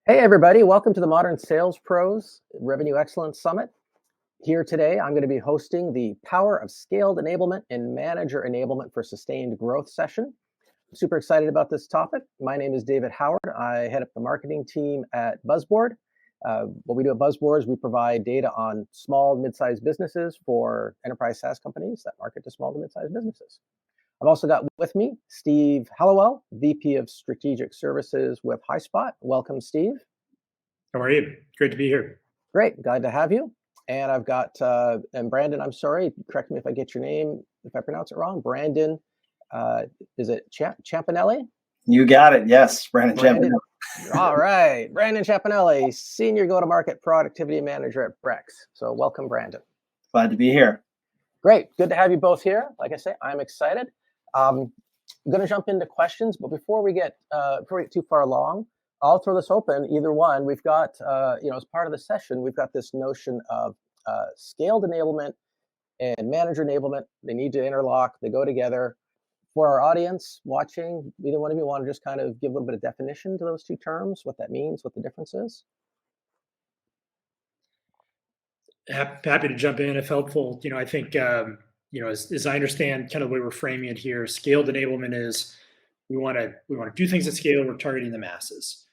Hey, everybody. Welcome to the Modern Sales Pros Revenue Excellence Summit. Here today, I'm going to be hosting the Power of Scaled Enablement and Manager Enablement for Sustained Growth session. I'm super excited about this topic. My name is David Howard. I head up the marketing team at Buzzboard. What we do at Buzzboard is we provide data on small, mid-sized businesses for enterprise SaaS companies that market to small to mid-sized businesses. I've also got with me Steve Hallowell, VP of Strategic Services with HighSpot. Welcome, Steve. How are you? Great to be here. Great, glad to have you. And I've got, and Brandon, I'm sorry, correct me if I get your name, if I pronounce it wrong. Brandon, is it Champanelli? You got it, yes, Brandon Champanelli. All right, Brandon Champanelli, Senior Go-to-Market Productivity Manager at Brex. So welcome, Brandon. Glad to be here. Great, good to have you both here. Like I say, I'm excited. I'm going to jump into questions, but before we get too far along, I'll throw this open. Either one, we've got, as part of the session, we've got this notion of scaled enablement and manager enablement. They need to interlock. They go together. For our audience watching, either one of you want to just kind of give a little bit of definition to those two terms, what that means, what the difference is? Happy to jump in if helpful. I think, as I understand kind of the way we're framing it here, scaled enablement is we want to do things at scale. We're targeting the masses.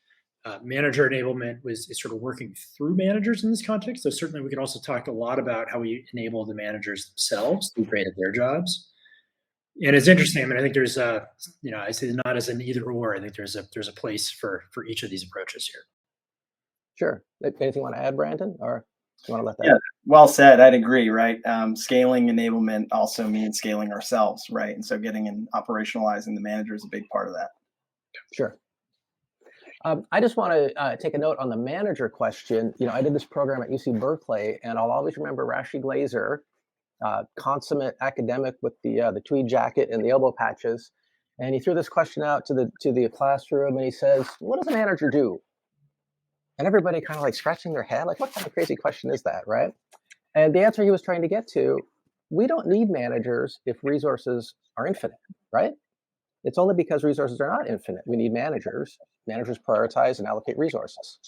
Manager enablement is sort of working through managers in this context. So certainly we could also talk a lot about how we enable the managers themselves to be great at their jobs. And it's interesting. I mean, I think there's I say not as an either or. I think there's a place for each of these approaches here. Sure. Anything you want to add, Brandon, or you want to let that? Yeah, well said. I'd agree. Right. Scaling enablement also means scaling ourselves, right? And so getting and operationalizing the manager is a big part of that. Sure. I just want to take a note on the manager question. I did this program at UC Berkeley, and I'll always remember Rashi Glazer, consummate academic with the tweed jacket and the elbow patches, and he threw this question out to the classroom, and he says, "What does a manager do?" And everybody kind of like scratching their head, like, "What kind of crazy question is that?" Right? And the answer he was trying to get to: we don't need managers if resources are infinite, right? It's only because resources are not infinite. We need managers. Managers prioritize and allocate resources.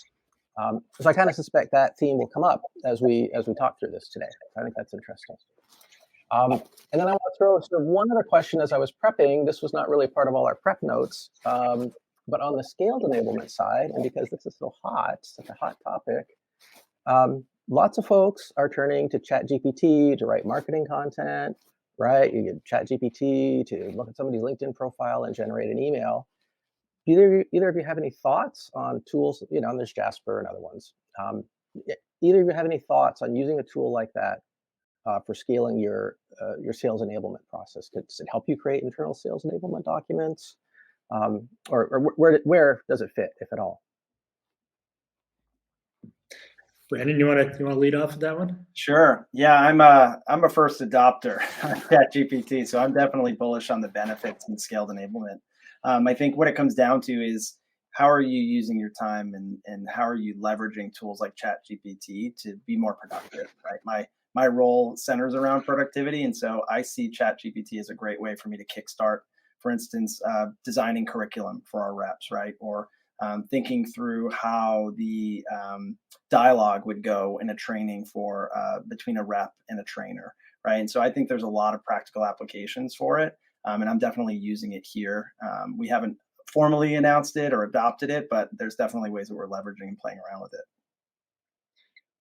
So I kind of suspect that theme will come up as we talk through this today. I think that's interesting. And then I want to throw sort of one other question as I was prepping. This was not really part of all our prep notes, but on the scaled enablement side, and because this is so hot, such a hot topic, lots of folks are turning to ChatGPT to write marketing content. Right, you get ChatGPT to look at somebody's LinkedIn profile and generate an email. Either of you have any thoughts on tools? And there's Jasper and other ones. Either of you have any thoughts on using a tool like that for scaling your sales enablement process? Does it help you create internal sales enablement documents, or where does it fit, if at all? Brandon, you want to lead off with that one? Sure. Yeah, I'm a first adopter of ChatGPT, so I'm definitely bullish on the benefits and scaled enablement. I think what it comes down to is how are you using your time and how are you leveraging tools like ChatGPT to be more productive, right? My role centers around productivity, and so I see ChatGPT as a great way for me to kickstart, for instance, designing curriculum for our reps, right? Or thinking through how the dialogue would go in a training for between a rep and a trainer, right? And so I think there's a lot of practical applications for it, and I'm definitely using it here. We haven't formally announced it or adopted it, but there's definitely ways that we're leveraging and playing around with it.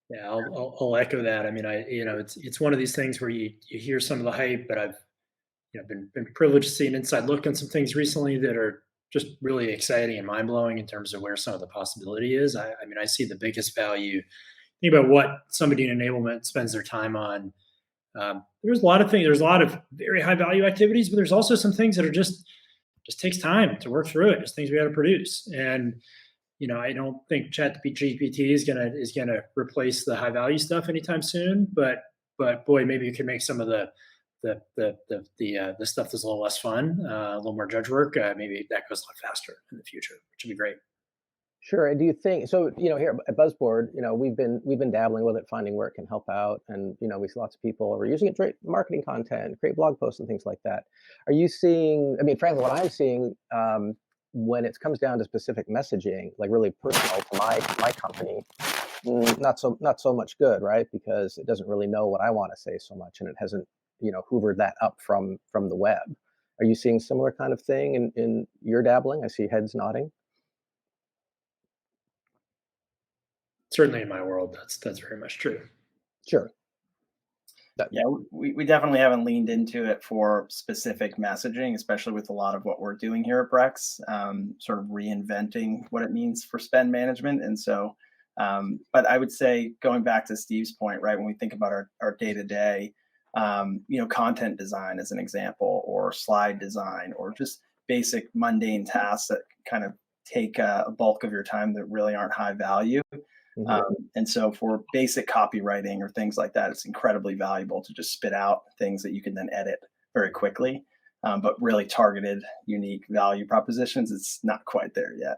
Yeah, I'll echo that. I mean, it's one of these things where you hear some of the hype, but I've been privileged to see an inside look on some things recently that are just really exciting and mind-blowing in terms of where some of the possibility is. I mean, I see the biggest value. Think about what somebody in enablement spends their time on. There's a lot of things. There's a lot of very high value activities, but there's also some things that are just takes time to work through it. Just things we got to produce. And I don't think ChatGPT is gonna replace the high value stuff anytime soon. But boy, maybe you can make some of the stuff that's a little less fun, a little more judge work. Maybe that goes a lot faster in the future, which would be great. Sure. And do you think so? Here at Buzzboard, we've been dabbling with it, finding where it can help out, and we see lots of people are using it to create marketing content, create blog posts, and things like that. Are you seeing? I mean, frankly, what I'm seeing when it comes down to specific messaging, like really personal to my company, not so much good, right? Because it doesn't really know what I want to say so much, and it hasn't, hoovered that up from the web. Are you seeing similar kind of thing in your dabbling? I see heads nodding. Certainly in my world, that's very much true. Sure. Yeah, we definitely haven't leaned into it for specific messaging, especially with a lot of what we're doing here at Brex, sort of reinventing what it means for spend management. And so, but I would say going back to Steve's point, right, when we think about our day-to-day, content design as an example, or slide design, or just basic mundane tasks that kind of take a bulk of your time that really aren't high value. And so for basic copywriting or things like that, it's incredibly valuable to just spit out things that you can then edit very quickly. But really targeted, unique value propositions, it's not quite there yet.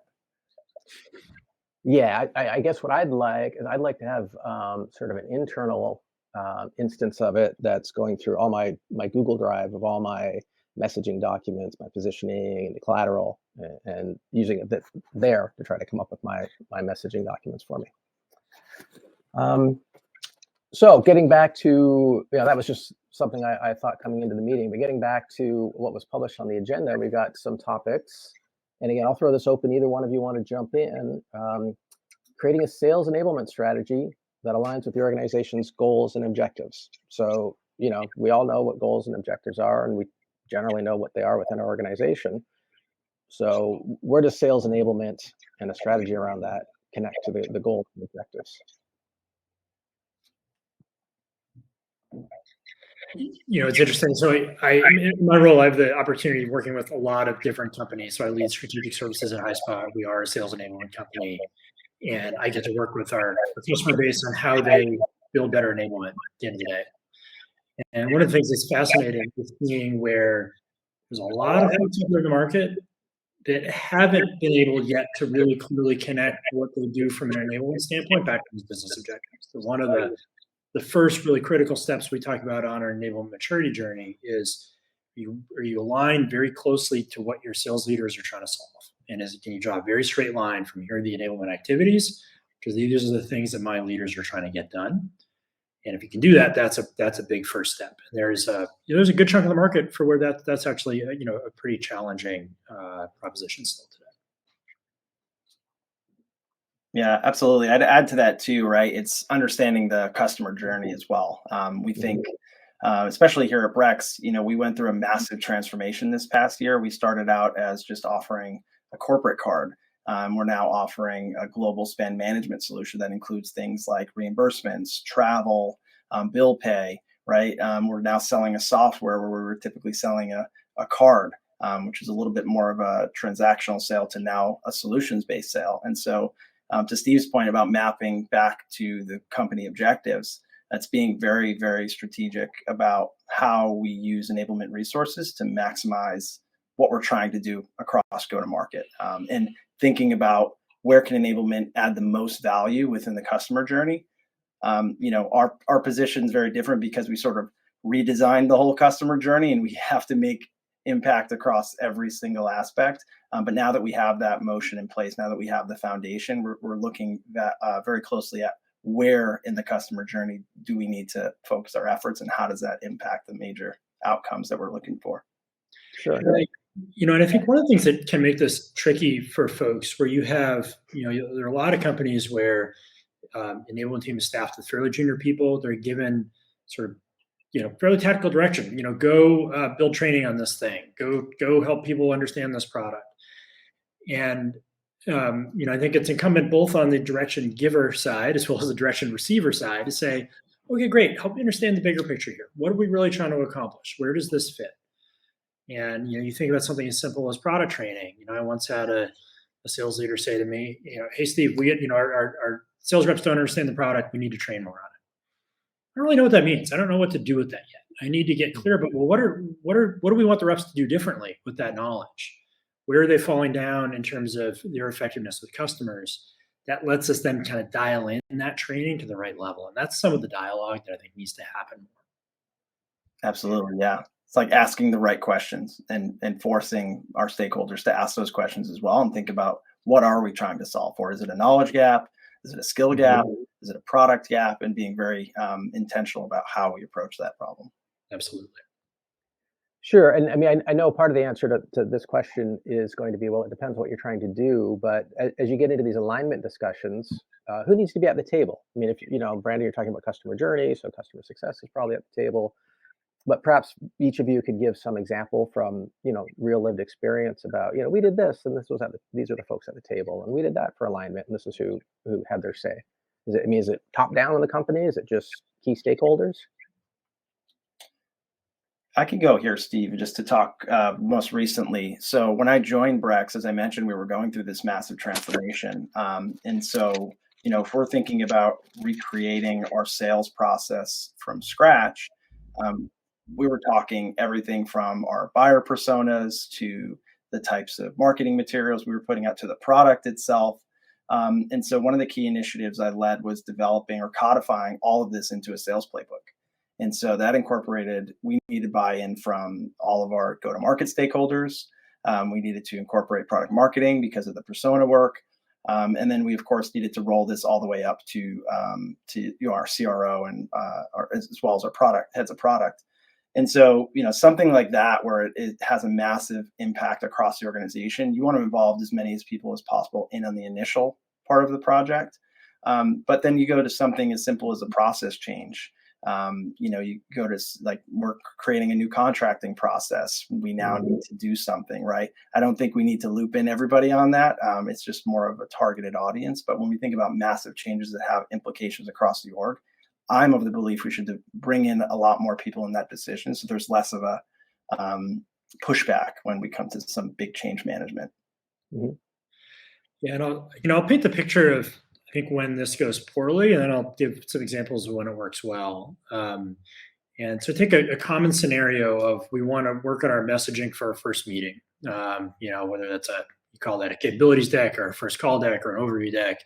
Yeah, I guess what I'd like is I'd like to have sort of an internal instance of it that's going through all my Google Drive of all my messaging documents, my positioning, and the collateral, and using it there to try to come up with my messaging documents for me. So getting back to, that was just something I thought coming into the meeting, but getting back to what was published on the agenda, we've got some topics. And again, I'll throw this open. Either one of you want to jump in. Creating a sales enablement strategy that aligns with the organization's goals and objectives. So, we all know what goals and objectives are, and we generally know what they are within our organization. So where does sales enablement and a strategy around that connect to the goals and objectives? It's interesting. So in my role, I have the opportunity of working with a lot of different companies. So I lead strategic services at HighSpot. We are a sales enablement company, and I get to work with our customer base on how they build better enablement at the end of the day. And one of the things that's fascinating is seeing where there's a lot of folks out there in the market that haven't been able yet to really clearly connect what they do from an enablement standpoint back to these business objectives. So one of the first really critical steps we talk about on our enablement maturity journey is are you aligned very closely to what your sales leaders are trying to solve? And can you draw a very straight line from here are the enablement activities? Because these are the things that my leaders are trying to get done. And if you can do that, that's a big first step. And there's a good chunk of the market for where that's actually a pretty challenging proposition still today. Yeah, absolutely. I'd add to that too, right? It's understanding the customer journey as well. We think, especially here at Brex, we went through a massive transformation this past year. We started out as just offering a corporate card. We're now offering a global spend management solution that includes things like reimbursements, travel, bill pay, right? We're now selling a software where we were typically selling a card, which is a little bit more of a transactional sale to now a solutions-based sale. And so to Steve's point about mapping back to the company objectives, that's being very, very strategic about how we use enablement resources to maximize what we're trying to do across go-to-market, and thinking about where can enablement add the most value within the customer journey. Our position is very different because we sort of redesigned the whole customer journey, and we have to make impact across every single aspect. But now that we have that motion in place, now that we have the foundation, we're looking very closely at where in the customer journey do we need to focus our efforts, and how does that impact the major outcomes that we're looking for. Sure. And I think one of the things that can make this tricky for folks, where you have, there are a lot of companies where enablement team is staffed with fairly junior people. They're given sort of fairly tactical direction. Go build training on this thing. Go help people understand this product. And I think it's incumbent both on the direction giver side as well as the direction receiver side to say, okay, great, help me understand the bigger picture here. What are we really trying to accomplish? Where does this fit? And you think about something as simple as product training. I once had a sales leader say to me, hey Steve, we our sales reps don't understand the product. We need to train more on it. I don't really know what that means. I don't know what to do with that yet. I need to get clear. But what do we want the reps to do differently with that knowledge? Where are they falling down in terms of their effectiveness with customers? That lets us then kind of dial in that training to the right level. And that's some of the dialogue that I think needs to happen more. Absolutely. Yeah. it's like asking the right questions and forcing our stakeholders to ask those questions as well and think about what are we trying to solve for? Is it a knowledge gap? Is it a skill gap? Is it a product gap? And being very intentional about how we approach that problem. Absolutely. Sure. And I mean, I know part of the answer to this question is going to be, well, it depends what you're trying to do. But as you get into these alignment discussions, who needs to be at the table? I mean, if, Brandon, you're talking about customer journey, so customer success is probably at the table. But perhaps each of you could give some example from, real lived experience about, we did this and this was these are the folks at the table, and we did that for alignment, and this is who had their say. Is it top down in the company? Is it just key stakeholders? I can go here, Steve, just to talk most recently. So when I joined Brex, as I mentioned, we were going through this massive transformation. And so, if we're thinking about recreating our sales process from scratch, we were talking everything from our buyer personas to the types of marketing materials we were putting out to the product itself. And so one of the key initiatives I led was developing or codifying all of this into a sales playbook. And so that incorporated, we needed buy-in from all of our go-to-market stakeholders. We needed to incorporate product marketing because of the persona work. And then we, of course, needed to roll this all the way up to our CRO and as well as our heads of product. And so, something like that, where it has a massive impact across the organization, you want to involve as many people as possible in on the initial part of the project. But then you go to something as simple as a process change. You go to, like, we're creating a new contracting process. We now need to do something, right? I don't think we need to loop in everybody on that. It's just more of a targeted audience. But when we think about massive changes that have implications across the org, I'm of the belief we should bring in a lot more people in that decision, so there's less of a pushback when we come to some big change management. Mm-hmm. Yeah, and I'll paint the picture of, I think, when this goes poorly, and then I'll give some examples of when it works well. And so take a common scenario of, we want to work on our messaging for our first meeting. Whether that's you call that a capabilities deck or a first call deck or an overview deck.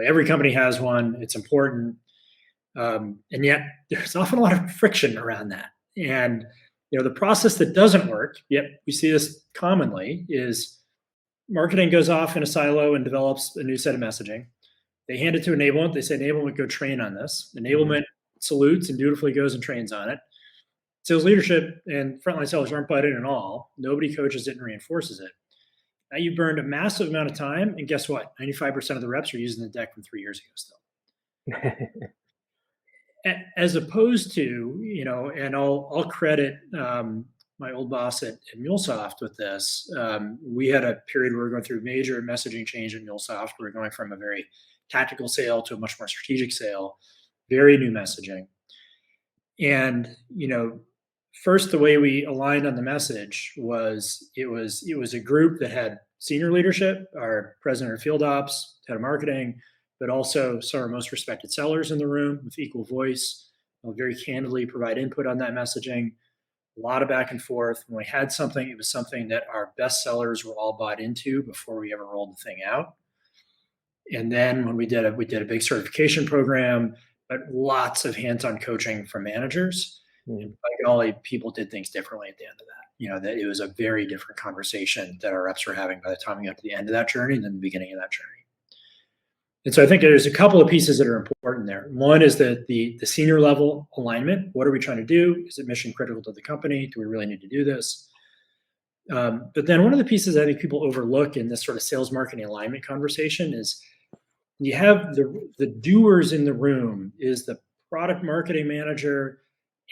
Every company has one. It's important. And yet there's often a lot of friction around that. And, the process that doesn't work, yet we see this commonly, is marketing goes off in a silo and develops a new set of messaging. They hand it to Enablement. They say, Enablement, go train on this. Enablement salutes and dutifully goes and trains on it. Sales leadership and frontline sellers aren't bought in at all. Nobody coaches it and reinforces it. Now you've burned a massive amount of time, and guess what? 95% of the reps are using the deck from 3 years ago still. As opposed to, and I'll credit my old boss at MuleSoft with this. We had a period where we were going through major messaging change at MuleSoft. We were going from a very tactical sale to a much more strategic sale, very new messaging. And, first, the way we aligned on the message was it was a group that had senior leadership, our president of field ops, head of marketing, but also some of our most respected sellers in the room with equal voice. They'll very candidly provide input on that messaging. A lot of back and forth. When we had something, it was something that our best sellers were all bought into before we ever rolled the thing out. And then when we did a big certification program, but lots of hands-on coaching from managers. And by golly, people did things differently at the end of that. That it was a very different conversation that our reps were having by the time we got to the end of that journey than the beginning of that journey. And so I think there's a couple of pieces that are important there. One is the senior level alignment. What are we trying to do? Is it mission critical to the company? Do we really need to do this? But then one of the pieces I think people overlook in this sort of sales marketing alignment conversation is you have the doers in the room is the product marketing manager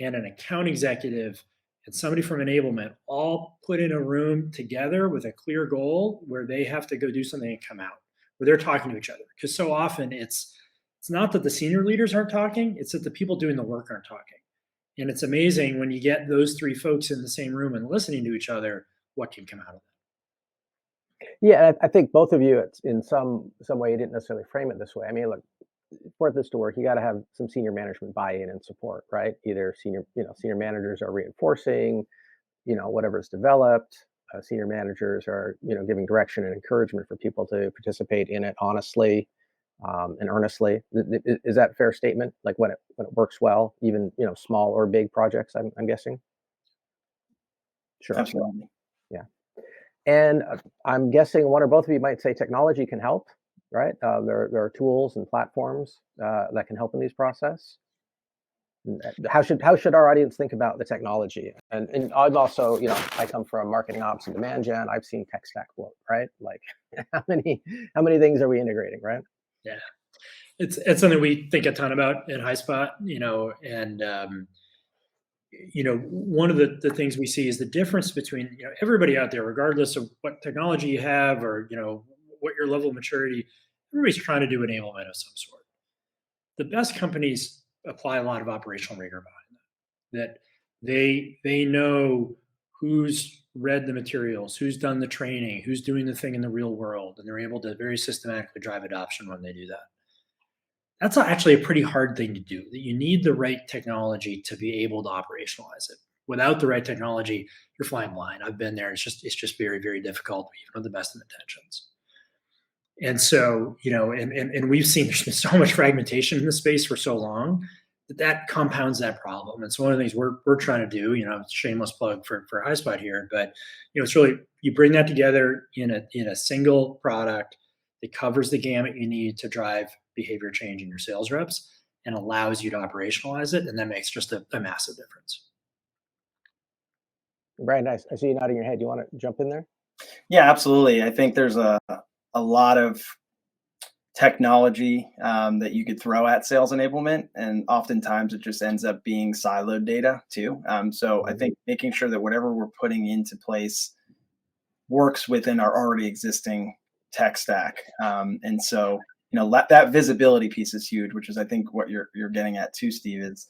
and an account executive and somebody from enablement, all put in a room together with a clear goal where they have to go do something and come out, where they're talking to each other. Because so often it's not that the senior leaders aren't talking, it's that the people doing the work aren't talking. And it's amazing when you get those three folks in the same room and listening to each other, what can come out of that. Yeah, I think both of you, in some way, you didn't necessarily frame it this way. I mean, look, for this to work, you got to have some senior management buy-in and support, right? Either senior managers are reinforcing, whatever's developed. Senior managers are, giving direction and encouragement for people to participate in it honestly and earnestly. Is that a fair statement? Like when it works well, even small or big projects, I'm guessing. Sure. Absolutely. Yeah. And I'm guessing one or both of you might say technology can help, right? There are tools and platforms that can help in these process. How should our audience think about the technology? And I've also, I come from marketing ops and demand gen. I've seen tech stack bloat, right? Like how many things are we integrating, right? Yeah, it's something we think a ton about in HighSpot, and one of the things we see is the difference between everybody out there, regardless of what technology you have or what your level of maturity, everybody's trying to do enablement of some sort. The best companies apply a lot of operational rigor behind that. They know who's read the materials, who's done the training, who's doing the thing in the real world, and they're able to very systematically drive adoption when they do that. That's actually a pretty hard thing to do. That you need the right technology to be able to operationalize it. Without the right technology, you're flying blind. I've been there. It's just very, very difficult, even with the best of intentions. And so, and we've seen there's been so much fragmentation in the space for so long that compounds that problem. And so one of the things we're trying to do, shameless plug for HighSpot here, but it's really you bring that together in a single product that covers the gamut you need to drive behavior change in your sales reps and allows you to operationalize it, and that makes just a massive difference. Very nice. I see you nodding your head. You want to jump in there? Yeah, absolutely. I think there's a lot of technology that you could throw at sales enablement, and oftentimes it just ends up being siloed data too. So I think making sure that whatever we're putting into place works within our already existing tech stack. And so that visibility piece is huge, which is I think what you're getting at too, Steve. Is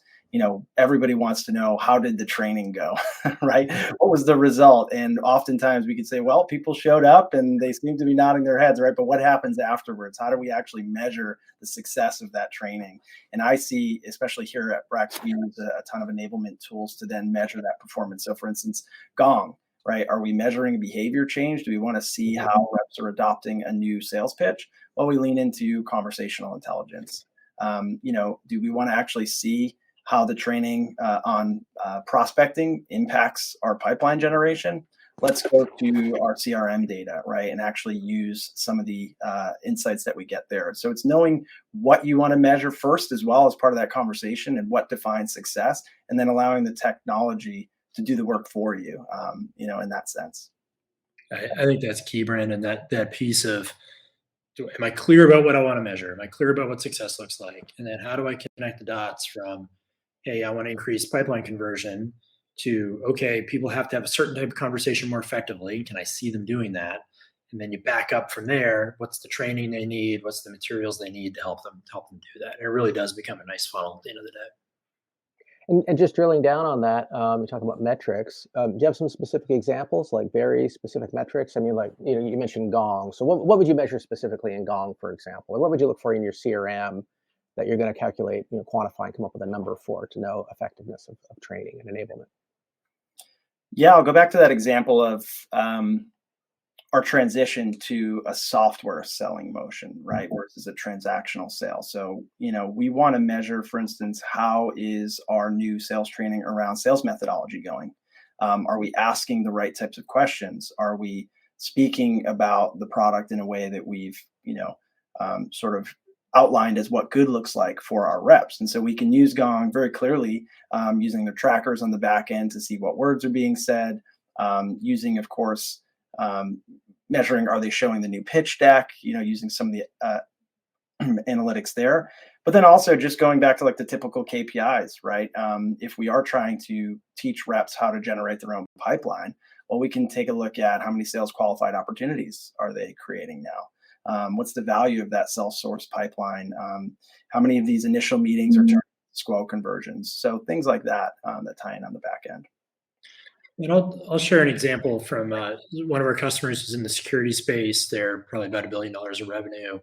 everybody wants to know, how did the training go, right? What was the result? And oftentimes we could say, well, people showed up and they seem to be nodding their heads, right? But what happens afterwards? How do we actually measure the success of that training? And I see, especially here at Brex, we use a ton of enablement tools to then measure that performance. So for instance, Gong, right? Are we measuring behavior change? Do we want to see how reps are adopting a new sales pitch? Well, we lean into conversational intelligence. Do we want to actually see how the training on prospecting impacts our pipeline generation? Let's go to our CRM data, right? And actually use some of the insights that we get there. So it's knowing what you want to measure first, as well as part of that conversation, and what defines success, and then allowing the technology to do the work for you, in that sense. I think that's key, Brandon, that piece of, am I clear about what I want to measure? Am I clear about what success looks like? And then how do I connect the dots from, hey, I want to increase pipeline conversion, to, okay, people have to have a certain type of conversation more effectively. Can I see them doing that? And then you back up from there. What's the training they need? What's the materials they need to help them do that? And it really does become a nice funnel at the end of the day. And just drilling down on that, you talk about metrics. Do you have some specific examples, like very specific metrics? I mean, like, you mentioned Gong. So what would you measure specifically in Gong, for example? Or what would you look for in your CRM that you're going to calculate, quantify, and come up with a number for to know effectiveness of training and enablement? Yeah, I'll go back to that example of our transition to a software selling motion, right, versus a transactional sale. So, we want to measure, for instance, how is our new sales training around sales methodology going? Are we asking the right types of questions? Are we speaking about the product in a way that we've, sort of outlined as what good looks like for our reps? And so we can use Gong very clearly, using the trackers on the back end to see what words are being said, using, of course, measuring, are they showing the new pitch deck, using some of the analytics there. But then also just going back to like the typical KPIs, right? If we are trying to teach reps how to generate their own pipeline, well, we can take a look at how many sales qualified opportunities are they creating now? What's the value of that self-sourced pipeline? How many of these initial meetings are turning squall conversions? So things like that that tie in on the back end. And I'll share an example from one of our customers who's in the security space. They're probably about $1 billion of revenue.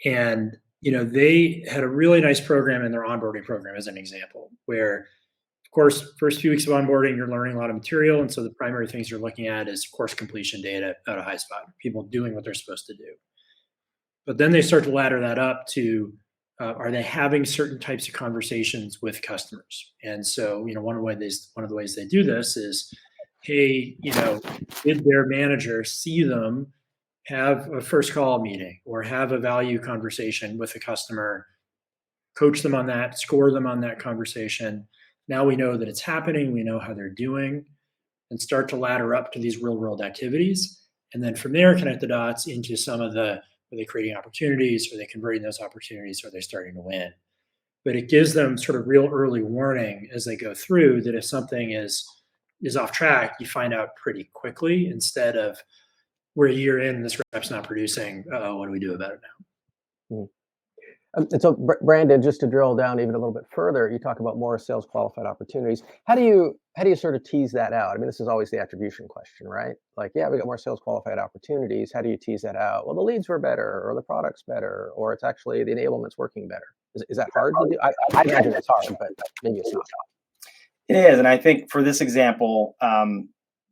And they had a really nice program in their onboarding program, as an example, where, of course, first few weeks of onboarding, you're learning a lot of material. And so the primary things you're looking at is course completion data out of HighSpot, people doing what they're supposed to do. But then they start to ladder that up to, are they having certain types of conversations with customers? And so, one of the ways they do this is, hey, did their manager see them have a first call meeting or have a value conversation with a customer, coach them on that, score them on that conversation. Now we know that it's happening. We know how they're doing, and start to ladder up to these real world activities. And then from there, connect the dots into some of the, are they creating opportunities? Are they converting those opportunities? Are they starting to win? But it gives them sort of real early warning as they go through that if something is off track, you find out pretty quickly, instead of we're a year in and this rep's not producing. What do we do about it now? Mhm. And so, Brandon, just to drill down even a little bit further, you talk about more sales qualified opportunities. How do you sort of tease that out? I mean, this is always the attribution question, right? Like, yeah, we got more sales qualified opportunities. How do you tease that out? Well, the leads were better, or the product's better, or it's actually the enablement's working better. Is that hard to do? I imagine it's hard, but maybe it's not. It is, and I think for this example,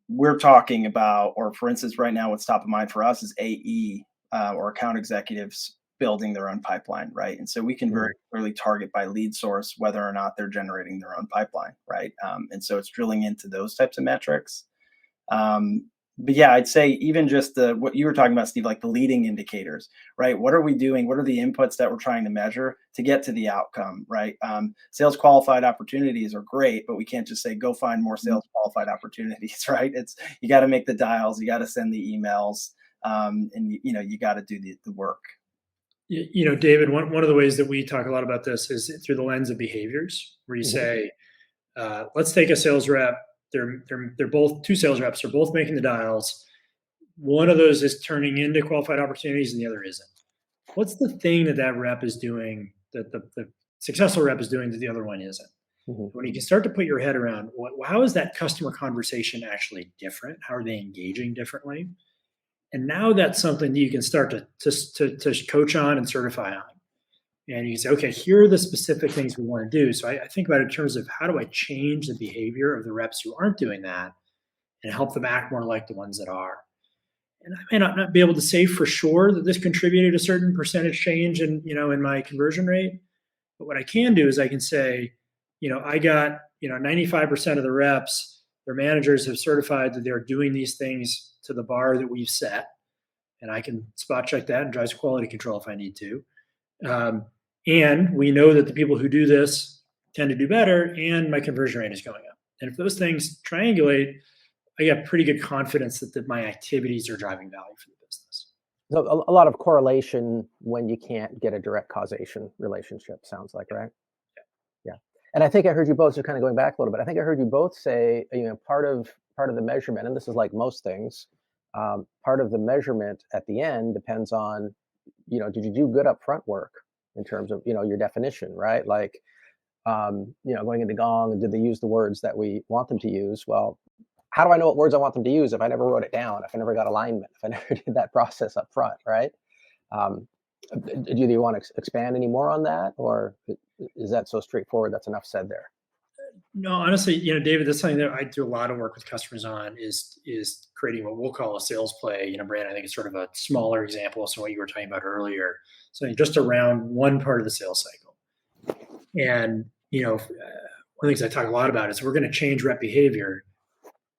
we're talking about, or for instance, right now, what's top of mind for us is AE or account executives building their own pipeline, right? And so we can very clearly target by lead source whether or not they're generating their own pipeline, right? And so it's drilling into those types of metrics. But yeah, I'd say even just what you were talking about, Steve, like the leading indicators, right? What are we doing? What are the inputs that we're trying to measure to get to the outcome, right? Sales qualified opportunities are great, but we can't just say, go find more sales qualified opportunities, right? You got to make the dials, you got to send the emails, and you got to do the work. David, one of the ways that we talk a lot about this is through the lens of behaviors, where you say, let's take a sales rep. They're both two sales reps. They're both making the dials. One of those is turning into qualified opportunities, and the other isn't. What's the thing that rep is doing, that the successful rep is doing, that the other one isn't? When you can start to put your head around, how is that customer conversation actually different? How are they engaging differently? And now that's something that you can start to coach on and certify on. And you can say, okay, here are the specific things we want to do. So I think about it in terms of, how do I change the behavior of the reps who aren't doing that and help them act more like the ones that are? And I may not be able to say for sure that this contributed a certain percentage change in my conversion rate. But what I can do is I can say, I got 95% of the reps, their managers have certified that they're doing these things to the bar that we've set. And I can spot check that and drive some quality control if I need to. And we know that the people who do this tend to do better, and my conversion rate is going up. And if those things triangulate, I get pretty good confidence that my activities are driving value for the business. So a lot of correlation when you can't get a direct causation relationship, sounds like, right? Yeah. And I think I heard you both, just kind of going back a little bit, I think I heard you both say, part of the measurement, and this is like most things, part of the measurement at the end depends on, did you do good upfront work in terms of, your definition, right? Like, going into Gong, and did they use the words that we want them to use? Well, how do I know what words I want them to use if I never wrote it down, if I never got alignment, if I never did that process up front, right? Do you want to expand any more on that, or is that so straightforward? That's enough said there. No, honestly, David, that's something that I do a lot of work with customers on, is creating what we'll call a sales play. Brand, I think it's sort of a smaller example of some of what you were talking about earlier. So just around one part of the sales cycle. And, one of the things I talk a lot about is, we're going to change rep behavior.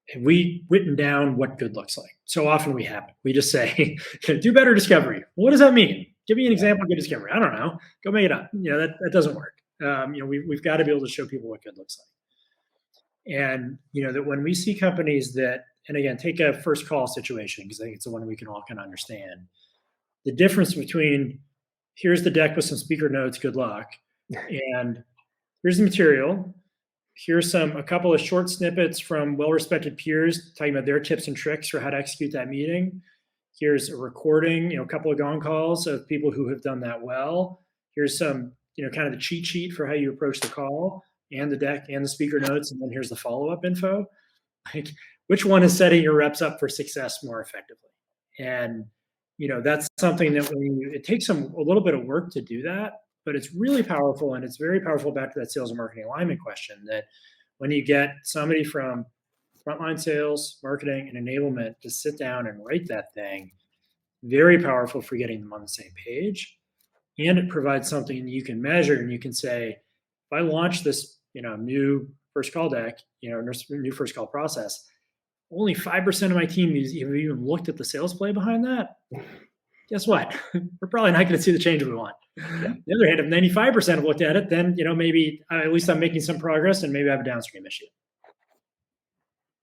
Have we written down what good looks like? So often we haven't. We just say, do better discovery. What does that mean? Give me an example of good discovery. I don't know. Go make it up. That doesn't work. We've got to be able to show people what good looks like. And, that when we see companies that, and again, take a first call situation, because I think it's the one we can all kind of understand. The difference between, here's the deck with some speaker notes, good luck, and here's the material. Here's a couple of short snippets from well-respected peers talking about their tips and tricks for how to execute that meeting. Here's a recording, a couple of Gong calls of people who have done that well. Here's some, kind of the cheat sheet for how you approach the call, and the deck and the speaker notes. And then here's the follow-up info. Like, which one is setting your reps up for success more effectively? And, that's something that it takes a little bit of work to do that, but it's really powerful. And it's very powerful, back to that sales and marketing alignment question, that when you get somebody from frontline sales, marketing, and enablement to sit down and write that thing, very powerful for getting them on the same page. and it provides something you can measure, and you can say, if I launch this, new first call deck, new first call process, only 5% of my team have even looked at the sales play behind that. Guess what? We're probably not going to see the change we want. Yeah. On the other hand, if 95% have looked at it, then maybe at least I'm making some progress, and maybe I have a downstream issue.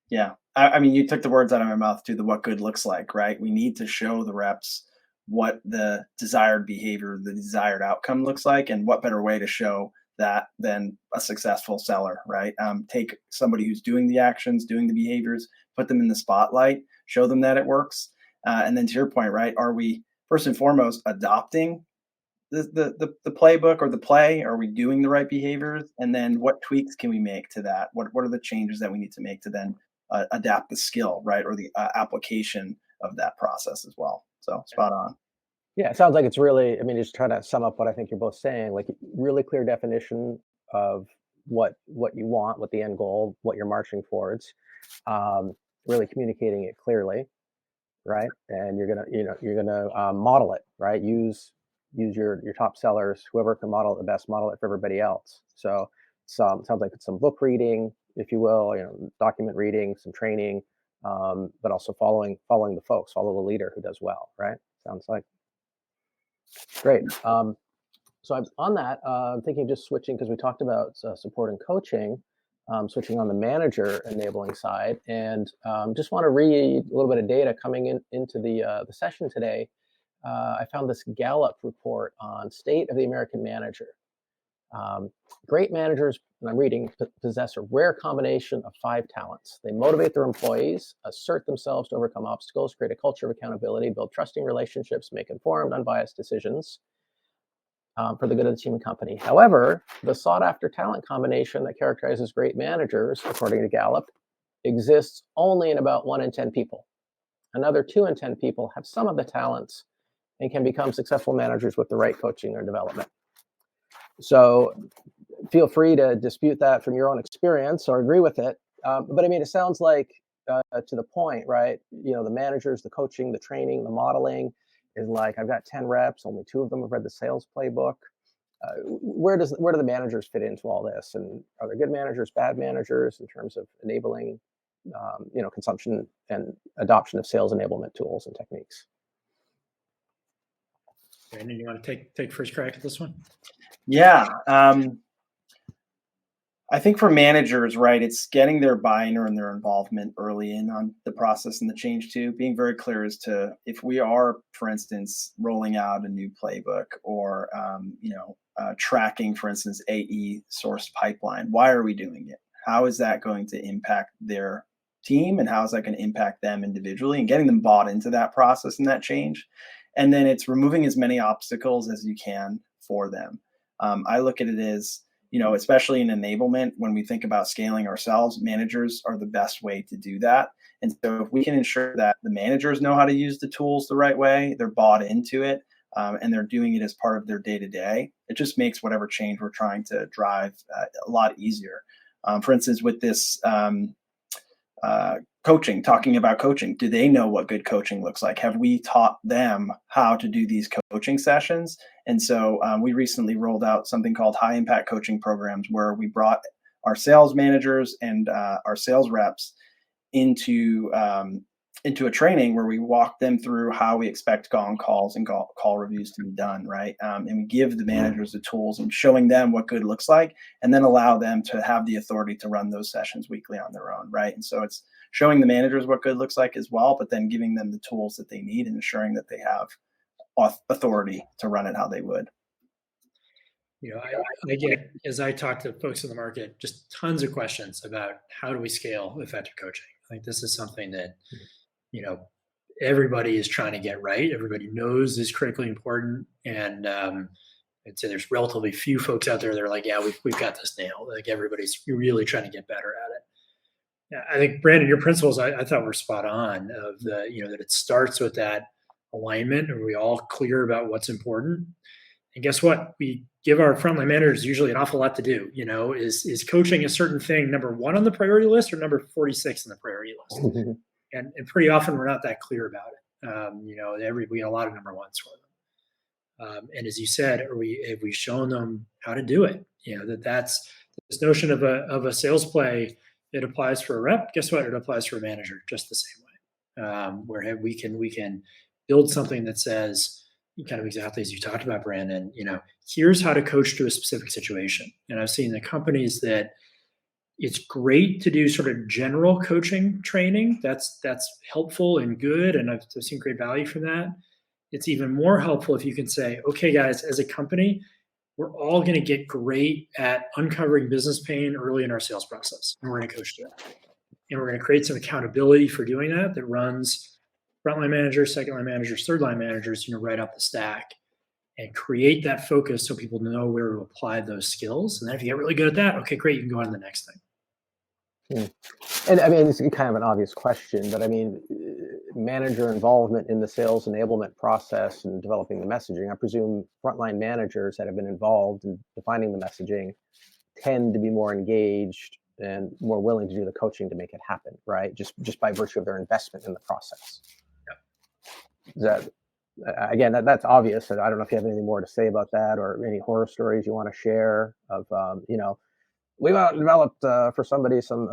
Yeah. I mean, you took the words out of my mouth too, the what good looks like, right? We need to show the reps what the desired behavior, the desired outcome looks like, and what better way to show that than a successful seller, right? Take somebody who's doing the actions, doing the behaviors, put them in the spotlight, show them that it works. And then to your point, right? Are we first and foremost adopting the playbook or the play? Are we doing the right behaviors? And then what tweaks can we make to that? What are the changes that we need to make to then adapt the skill, right? Or the application of that process as well. So spot on. Yeah, it sounds like it's really, I mean, just trying to sum up what I think you're both saying, like really clear definition of what you want, what the end goal, what you're marching towards, really communicating it clearly, right? And you're gonna model it, right? Use your top sellers, whoever can model it the best, model it for everybody else. So sounds like it's some book reading, if you will, document reading, some training, but also following the folks, follow the leader who does well, right? Sounds like. Great. So I'm on that. I'm thinking just switching because we talked about support and coaching, switching on the manager enabling side, and just want to read a little bit of data coming into the session today. I found this Gallup report on state of the American manager. Great managers, and I'm reading, possess a rare combination of 5 talents. They motivate their employees, assert themselves to overcome obstacles, create a culture of accountability, build trusting relationships, make informed, unbiased decisions for the good of the team and company. However, the sought-after talent combination that characterizes great managers, according to Gallup, exists only in about 1 in 10 people. Another 2 in 10 people have some of the talents and can become successful managers with the right coaching or development. So feel free to dispute that from your own experience or agree with it. But I mean, it sounds like to the point, right? The managers, the coaching, the training, the modeling is like, I've got 10 reps, only 2 of them have read the sales playbook. Where do the managers fit into all this? And are there good managers, bad managers in terms of enabling, consumption and adoption of sales enablement tools and techniques? Brandon, you want to take first crack at this one? Yeah. I think for managers, right, it's getting their buy-in and their involvement early in on the process and the change too, being very clear as to if we are, for instance, rolling out a new playbook or, tracking, for instance, AE sourced pipeline. Why are we doing it? How is that going to impact their team, and how is that going to impact them individually, and getting them bought into that process and that change? And then it's removing as many obstacles as you can for them. I look at it as, especially in enablement, when we think about scaling ourselves, managers are the best way to do that. And so if we can ensure that the managers know how to use the tools the right way, they're bought into it, and they're doing it as part of their day-to-day, it just makes whatever change we're trying to drive a lot easier. For instance, with this coaching, talking about coaching, do they know what good coaching looks like? Have we taught them how to do these coaching sessions? And so we recently rolled out something called high impact coaching programs, where we brought our sales managers and our sales reps into a training where we walk them through how we expect gong calls and call reviews to be done, right? And we give the managers the tools and showing them what good looks like, and then allow them to have the authority to run those sessions weekly on their own, right? And so it's showing the managers what good looks like as well, but then giving them the tools that they need and ensuring that they have authority to run it how they would. I get, as I talk to folks in the market, just tons of questions about how do we scale effective coaching. I think this is something that, everybody is trying to get right. Everybody knows is critically important. And I'd say there's relatively few folks out there that are like, yeah, we've got this nailed. Like everybody's really trying to get better at it. I think, Brandon, your principles I thought were spot on, of that it starts with that alignment. Are we all clear about what's important? And guess what? We give our frontline managers usually an awful lot to do. Is coaching a certain thing number 1 on the priority list or number 46 on the priority list? And pretty often we're not that clear about it. We get a lot of number 1s for And as you said, have we shown them how to do it? That's this notion of a sales play. It applies for a rep. Guess what? It applies for a manager just the same way. Where we can build something that says, kind of exactly as you talked about, Brandon, here's how to coach to a specific situation. And I've seen the companies that it's great to do sort of general coaching training. That's helpful and good. And I've seen great value from that. It's even more helpful if you can say, okay, guys, as a company, we're all going to get great at uncovering business pain early in our sales process. And we're going to coach to that. And we're going to create some accountability for doing that runs frontline managers, second line managers, third line managers, right up the stack, and create that focus so people know where to apply those skills. And then if you get really good at that, okay, great, you can go on to the next thing. And I mean, it's kind of an obvious question, but I mean, manager involvement in the sales enablement process and developing the messaging, I presume frontline managers that have been involved in defining the messaging tend to be more engaged and more willing to do the coaching to make it happen, right? Just by virtue of their investment in the process. Yep. Is that, again, that's obvious. And I don't know if you have anything more to say about that, or any horror stories you want to share of, we went out and developed for somebody some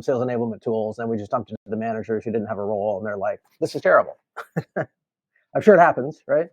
sales enablement tools, and we just dumped it to the managers who didn't have a role, and they're like, "This is terrible." I'm sure it happens, right?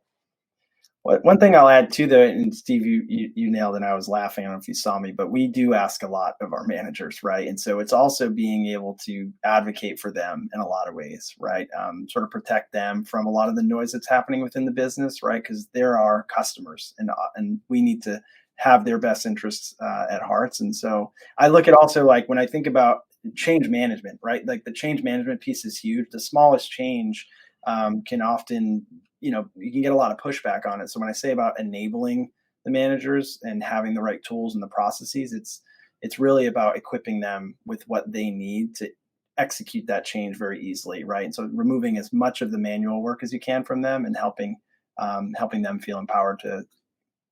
One thing I'll add too, though, and Steve, you nailed it. And I was laughing. I don't know if you saw me, but we do ask a lot of our managers, right? And so it's also being able to advocate for them in a lot of ways, right? Sort of protect them from a lot of the noise that's happening within the business, right? Because they're our customers, and we need to have their best interests at heart. And so I look at also, like, when I think about change management, right? Like, the change management piece is huge. The smallest change can often, you can get a lot of pushback on it. So when I say about enabling the managers and having the right tools and the processes, it's really about equipping them with what they need to execute that change very easily, right? And so removing as much of the manual work as you can from them, and helping them feel empowered to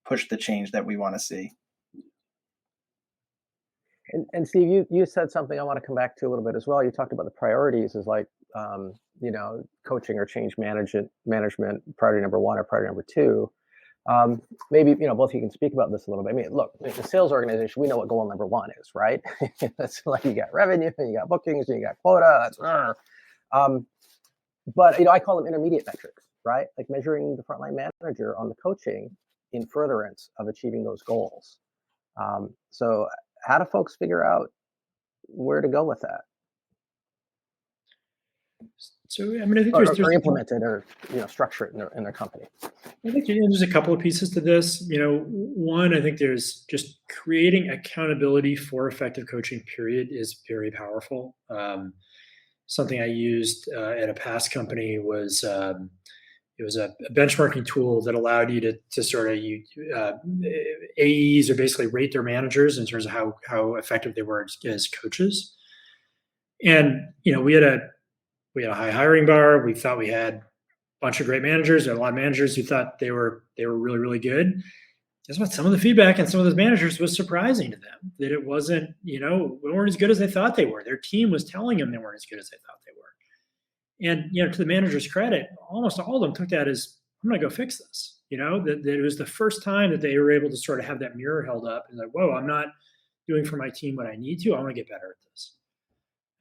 push the change that we want to see. And Steve, you said something I want to come back to a little bit as well. You talked about the priorities as like, coaching or change management priority number one or priority number two. Maybe, both of you can speak about this a little bit. I mean, look, the sales organization, we know what goal number one is, right? That's like, you got revenue, and you got bookings, and you got quota. But, I call them intermediate metrics, right? Like measuring the frontline manager on the coaching in furtherance of achieving those goals. So how do folks figure out where to go with that? So, I mean, I think or implement it, or structure it in their company. I think there's a couple of pieces to this. One, I think there's just creating accountability for effective coaching, period, is very powerful. Something I used at a past company was it was a benchmarking tool that allowed you to sort of AEs, or basically rate their managers in terms of how effective they were as coaches. And we had a high hiring bar. We thought we had a bunch of great managers. There were a lot of managers who thought they were really, really good. Guess what? Some of the feedback and some of those managers was surprising to them, that it wasn't, we weren't as good as they thought they were. Their team was telling them they weren't as good as they thought they were. And, to the manager's credit, almost all of them took that as, I'm going to go fix this. That it was the first time that they were able to sort of have that mirror held up and like, whoa, I'm not doing for my team what I need to. I want to get better at this.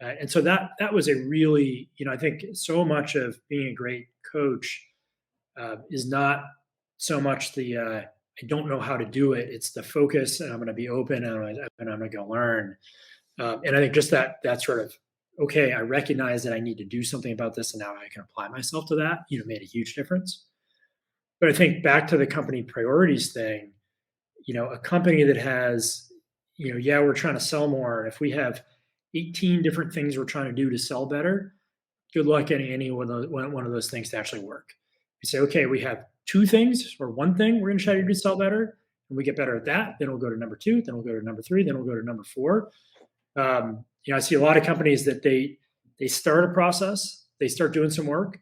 And so that was a really, I think so much of being a great coach is not so much the, I don't know how to do it. It's the focus, and I'm going to be open, and I'm going to go learn. And I think just that sort of, okay, I recognize that I need to do something about this, and now I can apply myself to that, made a huge difference. But I think back to the company priorities thing, a company that has, we're trying to sell more. If we have 18 different things we're trying to do to sell better, good luck getting any one of those things to actually work. You say, okay, we have 2 things or 1 thing we're going to try to do to sell better, and we get better at that. Then we'll go to number 2, then we'll go to number 3, then we'll go to number 4. I see a lot of companies that they start a process, they start doing some work,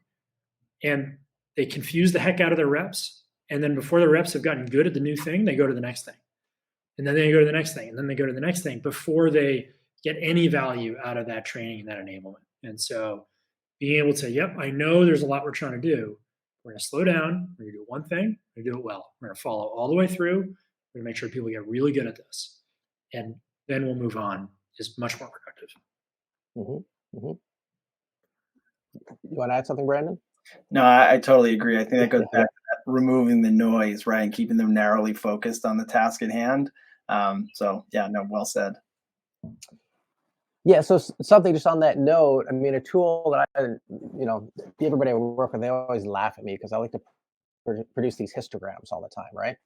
and they confuse the heck out of their reps. And then before the reps have gotten good at the new thing, they go to the next thing. And then they go to the next thing, and then they go to the next thing before they get any value out of that training and that enablement. And so being able to, yep, I know there's a lot we're trying to do. We're going to slow down. We're going to do one thing. We're going to do it well. We're going to follow all the way through. We're going to make sure people get really good at this. And then we'll move on. It's much more productive. Mm-hmm. Mm-hmm. You want to add something, Brandon? No, I totally agree. I think that goes back to that, removing the noise, right, and keeping them narrowly focused on the task at hand. So yeah, no, well said. Yeah, so something just on that note, I mean, a tool that everybody I work with, they always laugh at me because I like to produce these histograms all the time, right?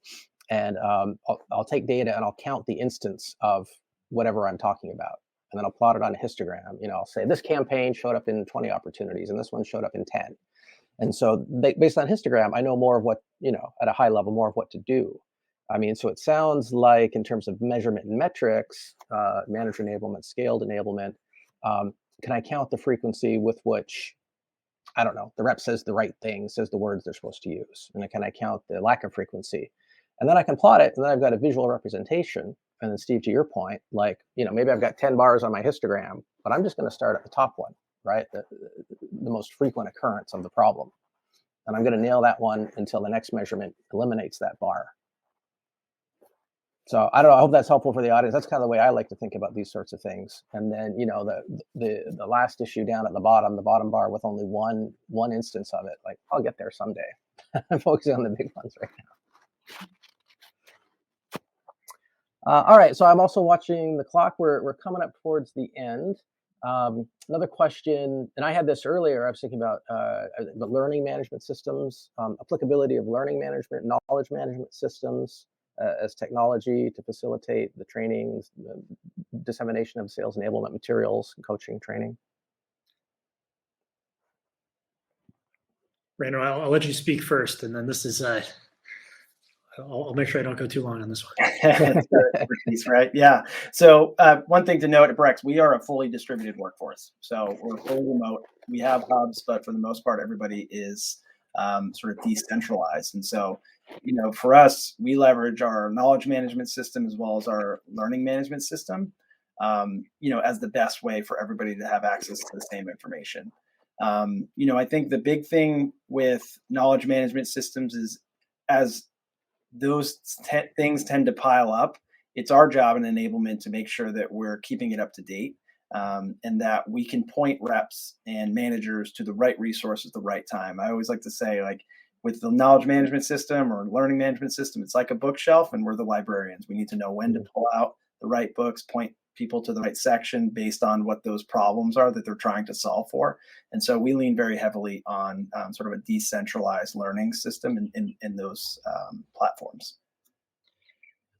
And I'll take data and I'll count the instance of whatever I'm talking about. And then I'll plot it on a histogram. I'll say this campaign showed up in 20 opportunities and this one showed up in 10. And so based on histogram, I know more of what, at a high level, more of what to do. I mean, so it sounds like in terms of measurement and metrics, manager enablement, scaled enablement, can I count the frequency with which, I don't know, the rep says the right thing, says the words they're supposed to use? And then can I count the lack of frequency? And then I can plot it, and then I've got a visual representation. And then Steve, to your point, like, maybe I've got 10 bars on my histogram, but I'm just going to start at the top one, right? The most frequent occurrence of the problem. And I'm going to nail that one until the next measurement eliminates that bar. So I don't know. I hope that's helpful for the audience. That's kind of the way I like to think about these sorts of things. And then, the last issue down at the bottom bar with only one instance of it, like I'll get there someday. I'm focusing on the big ones right now. All right. So I'm also watching the clock. We're coming up towards the end. Another question, and I had this earlier. I was thinking about the learning management systems, applicability of learning management, knowledge management systems as technology to facilitate the trainings, the dissemination of sales enablement materials, coaching, training. Brandon, I'll let you speak first, and then this is I'll make sure I don't go too long on this one. Right? Yeah. So one thing to note at Brex, we are a fully distributed workforce. So we're fully remote. We have hubs, but for the most part, everybody is sort of decentralized. And so, for us, we leverage our knowledge management system as well as our learning management system, as the best way for everybody to have access to the same information. I think the big thing with knowledge management systems is as those things tend to pile up, it's our job in enablement to make sure that we're keeping it up to date, and that we can point reps and managers to the right resource at the right time. I always like to say, like, with the knowledge management system or learning management system, it's like a bookshelf, and we're the librarians. We need to know when to pull out the right books, point people to the right section based on what those problems are that they're trying to solve for. And so we lean very heavily on sort of a decentralized learning system in those platforms.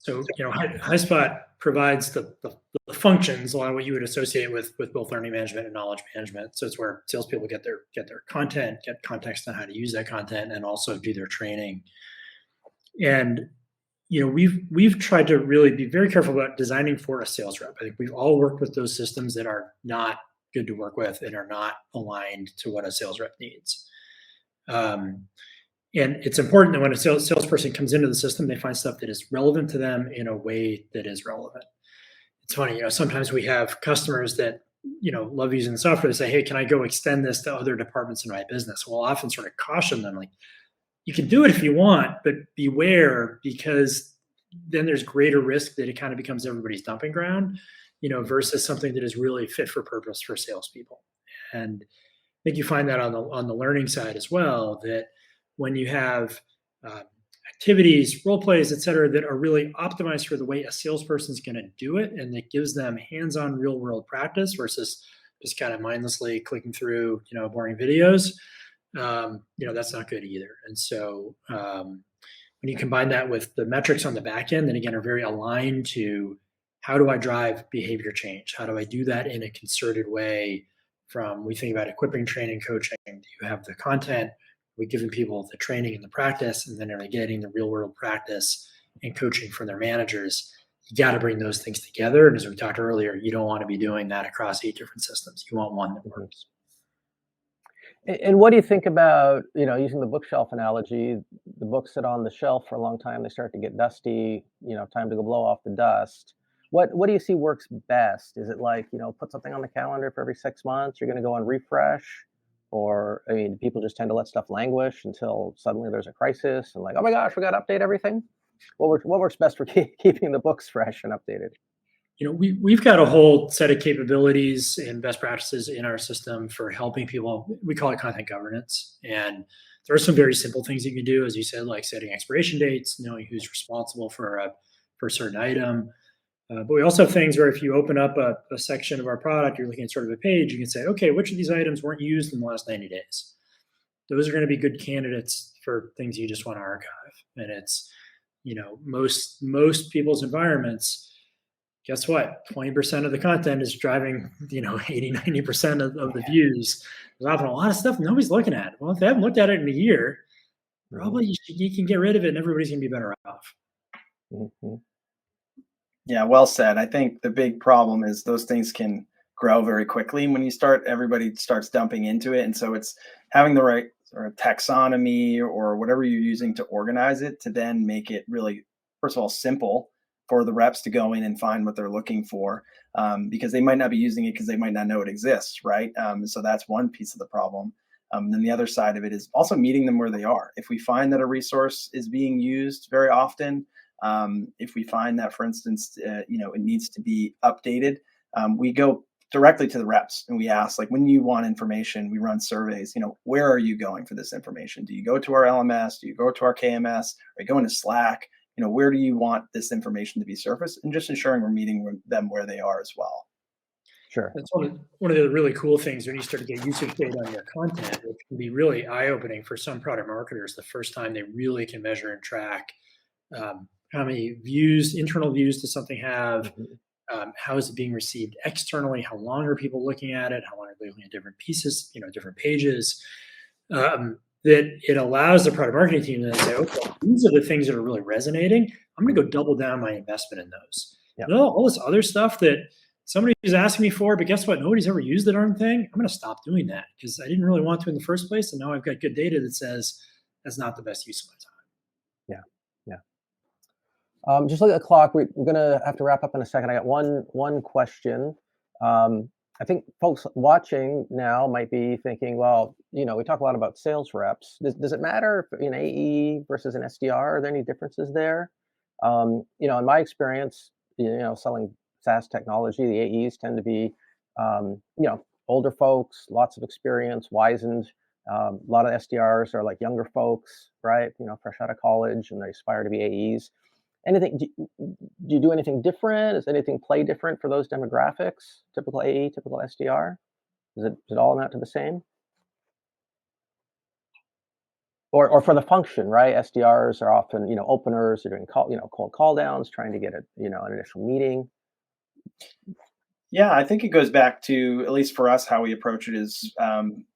So, HighSpot provides the functions, a lot of what you would associate with both learning management and knowledge management. So it's where salespeople get their content, get context on how to use that content, and also do their training. And we've tried to really be very careful about designing for a sales rep. I think we've all worked with those systems that are not good to work with and are not aligned to what a sales rep needs. And it's important that when a salesperson comes into the system, they find stuff that is relevant to them in a way that is relevant. It's funny, sometimes we have customers that, love using the software. They say, hey, can I go extend this to other departments in my business? We'll often sort of caution them, like, you can do it if you want, but beware, because then there's greater risk that it kind of becomes everybody's dumping ground, versus something that is really fit for purpose for salespeople. And I think you find that on the learning side as well, that when you have activities, role plays, et cetera, that are really optimized for the way a salesperson is going to do it, and that gives them hands-on real world practice versus just kind of mindlessly clicking through, boring videos, that's not good either. And so when you combine that with the metrics on the back end, that again are very aligned to how do I drive behavior change? How do I do that in a concerted way? We think about equipping, training, coaching. You have the content, we're giving people the training and the practice, and then they're getting the real world practice and coaching from their managers. You got to bring those things together. And as we talked earlier, you don't want to be doing that across 8 different systems. You want one that works. And what do you think about, using the bookshelf analogy? The books sit on the shelf for a long time. They start to get dusty, time to go blow off the dust. What do you see works best? Is it like, put something on the calendar for every 6 months? You're going to go and refresh? Or, I mean, people just tend to let stuff languish until suddenly there's a crisis and like, oh my gosh, we got to update everything. What works best for keeping the books fresh and updated? We've got a whole set of capabilities and best practices in our system for helping people. We call it content governance. And there are some very simple things you can do, as you said, like setting expiration dates, knowing who's responsible for a certain item. But we also have things where if you open up a section of our product, you're looking at sort of a page, you can say, okay, which of these items weren't used in the last 90 days? Those are going to be good candidates for things you just want to archive. And it's, most people's environments, guess what? 20% of the content is driving, 80, 90% of the views. There's often a lot of stuff nobody's looking at. Well, if they haven't looked at it in a year, probably you can get rid of it and everybody's going to be better off. Mm-hmm. Yeah, well said. I think the big problem is those things can grow very quickly. When everybody starts dumping into it. And so it's having the right sort of taxonomy or whatever you're using to organize it to then make it really, first of all, simple for the reps to go in and find what they're looking for, because they might not be using it because they might not know it exists, right? So that's one piece of the problem. And then the other side of it is also meeting them where they are. If we find that a resource is being used very often, if we find that, for instance, it needs to be updated, we go directly to the reps and we ask, like, when you want information, we run surveys. Where are you going for this information? Do you go to our LMS? Do you go to our KMS? Are you going to Slack? Where do you want this information to be surfaced? And just ensuring we're meeting them where they are as well. Sure. That's one of the really cool things when you start to get usage data on your content, which can be really eye-opening for some product marketers the first time they really can measure and track how many views, internal views does something have, how is it being received externally, how long are people looking at it, how long are they looking at different pieces, different pages, that it allows the product marketing team to say, okay, these are the things that are really resonating. I'm going to go double down my investment in those. Yep. All this other stuff that somebody is asking me for, but guess what? Nobody's ever used the darn thing. I'm going to stop doing that because I didn't really want to in the first place. And now I've got good data that says that's not the best use of my time. Just look at the clock. We're going to have to wrap up in a second. I got one question. I think folks watching now might be thinking, well, we talk a lot about sales reps. Does it matter if an AE versus an SDR? Are there any differences there? In my experience, selling SaaS technology, the AEs tend to be, older folks, lots of experience, wizened. A lot of SDRs are like younger folks, right? Fresh out of college, and they aspire to be AEs. Do you do anything different? Does anything play different for those demographics? Typical AE, typical SDR? Does it all amount to the same? Or for the function, right? SDRs are often, openers. They're doing cold call downs, trying to get an initial meeting. Yeah, I think it goes back to, at least for us, how we approach it is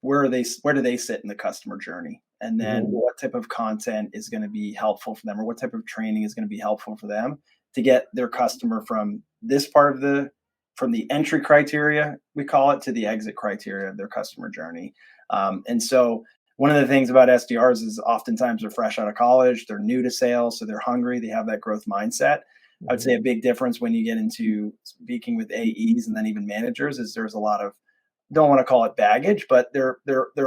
where do they sit in the customer journey? And then what type of content is going to be helpful for them, or what type of training is going to be helpful for them to get their customer from this part of from the entry criteria, we call it, to the exit criteria of their customer journey. And so one of the things about SDRs is oftentimes they're fresh out of college, they're new to sales, so they're hungry, they have that growth mindset. I would say a big difference when you get into speaking with AEs and then even managers is there's a lot of, don't want to call it baggage, but they're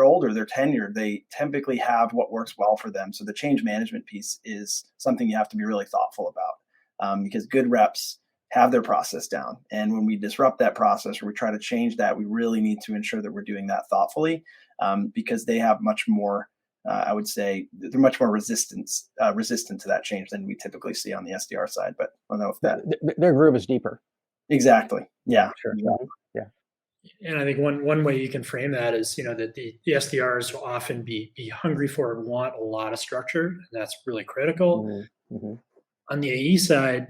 older, they're tenured, they typically have what works well for them. So the change management piece is something you have to be really thoughtful about, because good reps have their process down. And when we disrupt that process or we try to change that, we really need to ensure that we're doing that thoughtfully, because they have much more, I would say they're much more resistant to that change than we typically see on the SDR side. But I don't know if their groove is deeper. Exactly. Yeah. Sure. Exactly. Yeah. And I think one way you can frame that is, that the SDRs will often be hungry for and want a lot of structure. And that's really critical. On the AE side,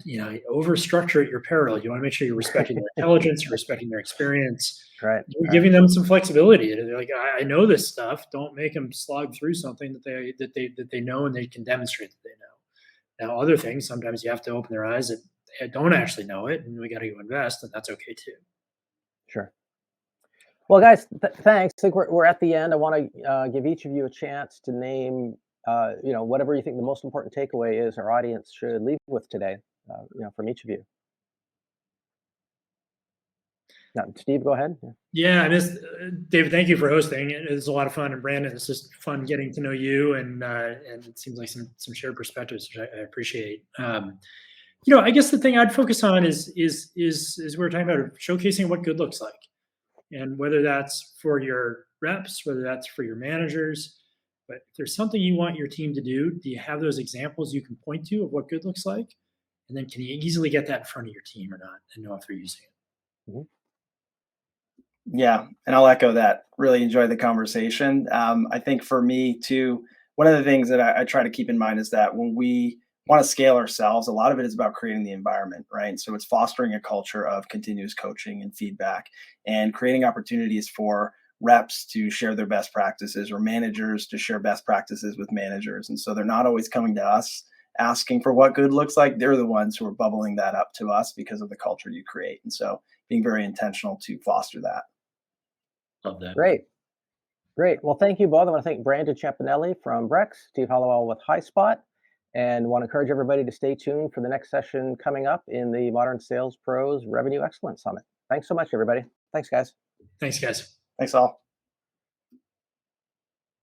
over-structure at your peril. You want to make sure you're respecting their intelligence, you're respecting their experience. Right. You're giving them some flexibility. They're like, I know this stuff. Don't make them slog through something that they know and they can demonstrate that they know. Now, other things, sometimes you have to open their eyes that they don't actually know it, and we got to go invest, and that's okay too. Sure. Well, guys, thanks. I think we're at the end. I want to give each of you a chance to name, whatever you think the most important takeaway is our audience should leave with today, from each of you. Now, Steve, go ahead. Yeah, I miss David. Thank you for hosting. It was a lot of fun, and Brandon, it's just fun getting to know you, and it seems like some shared perspectives, which I appreciate. I guess the thing I'd focus on is we're talking about showcasing what good looks like, and whether that's for your reps, whether that's for your managers. But if there's something you want your team to do you have those examples you can point to of what good looks like? And then can you easily get that in front of your team or not and know if they're using it? Mm-hmm. Yeah, and I'll echo that. Really enjoy the conversation. I think for me too, one of the things that I try to keep in mind is that when we want to scale ourselves, a lot of it is about creating the environment, right? So it's fostering a culture of continuous coaching and feedback and creating opportunities for reps to share their best practices or managers to share best practices with managers. And so they're not always coming to us asking for what good looks like. They're the ones who are bubbling that up to us because of the culture you create. And so being very intentional to foster that. Love that. Great. Well, thank you both. I want to thank Brandon Ciampinelli from Brex, Steve Hollowell with HighSpot, and want to encourage everybody to stay tuned for the next session coming up in the Modern Sales Pros Revenue Excellence Summit. Thanks so much, everybody. Thanks, guys. Thanks, guys. Thanks all.